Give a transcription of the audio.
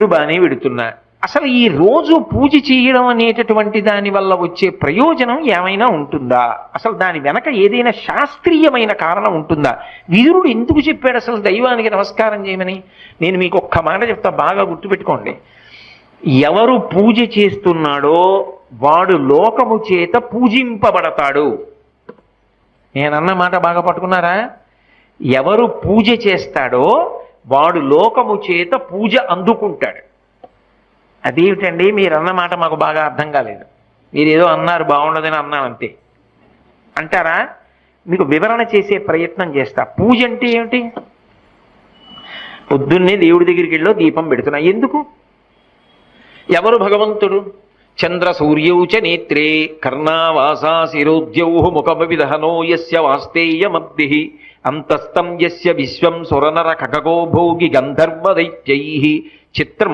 బాగానే పెడుతున్నా, అసలు ఈ రోజు పూజ చేయడం అనేటటువంటి దాని వల్ల వచ్చే ప్రయోజనం ఏమైనా ఉంటుందా? అసలు దాని వెనక ఏదైనా శాస్త్రీయమైన కారణం ఉంటుందా? విదురుడు ఎందుకు చెప్పాడు అసలు దైవానికి నమస్కారం చేయమని? నేను మీకు ఒక్క మాట చెప్తా, బాగా గుర్తుపెట్టుకోండి. ఎవరు పూజ చేస్తున్నాడో వాడు లోకము చేత పూజింపబడతాడు. నేనన్న మాట బాగా పట్టుకున్నారా? ఎవరు పూజ చేస్తాడో వాడు లోకము చేత పూజ అందుకుంటాడు. అదేమిటండి మీరు అన్నమాట మాకు బాగా అర్థం కాలేదు, మీరు ఏదో అన్నారు బాగుండదని అన్నానంతే అంటారా? మీకు వివరణ చేసే ప్రయత్నం చేస్తా. పూజ అంటే ఏమిటి? పొద్దున్నే దేవుడి దగ్గరికి వెళ్ళో దీపం పెడుతున్నా, ఎందుకు? ఎవరు భగవంతుడు? చంద్ర సూర్యౌచ నేత్రే కర్ణావాసా శిరోద్యౌ ముఖమవిదహనో యస్య వాస్తేయమద్భి అంతస్తం యస్య విశ్వం సురనర ఖగో భోగి గంధర్వ దైత్యై చిత్రం